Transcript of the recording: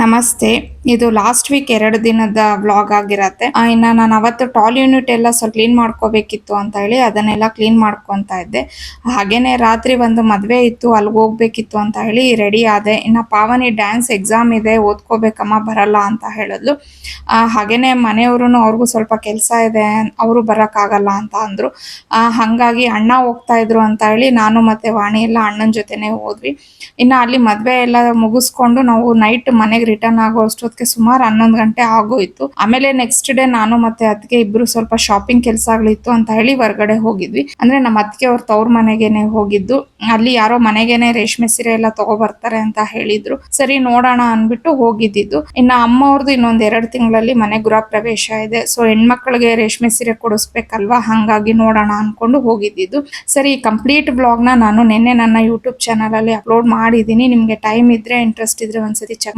ನಮಸ್ತೆ. ಇದು last week 2 ದಿನದ ವ್ಲಾಗ್ ಆಗಿರತ್ತೆ. ಇನ್ನ ನಾನು ಅವತ್ತು ಟಾಲ್ ಯೂನಿಟ್ ಎಲ್ಲ ಸ್ವಲ್ಪ ಕ್ಲೀನ್ ಮಾಡ್ಕೋಬೇಕಿತ್ತು ಅಂತ ಹೇಳಿ ಅದನ್ನೆಲ್ಲ ಕ್ಲೀನ್ ಮಾಡ್ಕೊಂತ ಇದ್ದೆ. ಹಾಗೇನೆ ರಾತ್ರಿ ಒಂದು ಮದ್ವೆ ಇತ್ತು, ಅಲ್ಲಿಗೆ ಹೋಗ್ಬೇಕಿತ್ತು ಅಂತ ಹೇಳಿ ರೆಡಿ ಆದೆ. ಇನ್ನ ಪಾವನಿ ಡ್ಯಾನ್ಸ್ ಎಕ್ಸಾಮ್ ಇದೆ, ಓದ್ಕೋಬೇಕಮ್ಮ ಬರಲ್ಲ ಅಂತ ಹೇಳಿದ್ಲು. ಹಾಗೇನೆ ಮನೆಯವ್ರುನು ಅವ್ರಿಗೂ ಸ್ವಲ್ಪ ಕೆಲಸ ಇದೆ, ಅವರು ಬರಕ್ಕಾಗಲ್ಲ ಅಂತ ಅಂದ್ರು. ಹಂಗಾಗಿ ಅಣ್ಣ ಹೋಗ್ತಾ ಇದ್ರು ಅಂತ ಹೇಳಿ ನಾನು ಮತ್ತೆ ವಾಣಿ ಎಲ್ಲ ಅಣ್ಣನ ಜೊತೆನೆ ಹೋದ್ವಿ. ಇನ್ನ ಅಲ್ಲಿ ಮದ್ವೆ ಎಲ್ಲ ಮುಗಿಸ್ಕೊಂಡು ನಾವು ನೈಟ್ ಮನೆಗೆ ರಿಟರ್ನ್ ಆಗೋ ಅಷ್ಟೊತ್ತಿಗೆ ಸುಮಾರು 11 ಗಂಟೆ ಆಗೋಯ್ತು. ಆಮೇಲೆ ನೆಕ್ಸ್ಟ್ ಡೇ ನಾನು ಮತ್ತೆ ಅತ್ತಿಗೆ ಇಬ್ರು ಸ್ವಲ್ಪ ಶಾಪಿಂಗ್ ಕೆಲಸಗಳಿತ್ತು ಅಂತ ಹೇಳಿ ಹೊರಗಡೆ ಹೋಗಿದ್ವಿ. ಅಂದ್ರೆ ನಮ್ಮ ಅತ್ತಿಗೆ ಅವ್ರ ತವ್ರ ಮನೆಗೇನೆ ಹೋಗಿದ್ದು. ಅಲ್ಲಿ ಯಾರೋ ಮನೆಗೇನೆ ರೇಷ್ಮೆ ಸೀರೆ ಎಲ್ಲ ತಗೋ ಬರ್ತಾರೆ ಅಂತ ಹೇಳಿದ್ರು. ಸರಿ ನೋಡೋಣ ಅನ್ಬಿಟ್ಟು ಹೋಗಿದ್ದಿದ್ದು. ಇನ್ನ ಅಮ್ಮ ಅವ್ರದ್ದು ಇನ್ನೊಂದ್ 2 ತಿಂಗಳಲ್ಲಿ ಮನೆ ಗೃಹ ಪ್ರವೇಶ ಇದೆ. ಸೊ ಹೆಣ್ಮಕ್ಳಿಗೆ ರೇಷ್ಮೆ ಸೀರೆ ಕೊಡಿಸ್ಬೇಕಲ್ವಾ, ಹಂಗಾಗಿ ನೋಡೋಣ ಅನ್ಕೊಂಡು ಹೋಗಿದ್ದಿದ್ದು. ಸರಿ, ಕಂಪ್ಲೀಟ್ ಬ್ಲಾಗ್ ನಾನು ನಿನ್ನೆ ನನ್ನ ಯೂಟ್ಯೂಬ್ ಚಾನಲ್ ಅಲ್ಲಿ ಅಪ್ಲೋಡ್ ಮಾಡಿದೀನಿ. ನಿಮ್ಗೆ ಟೈಮ್ ಇದ್ರೆ ಇಂಟ್ರೆಸ್ಟ್ ಇದ್ರೆ ಒಂದ್ಸತಿ ಚೆಕ್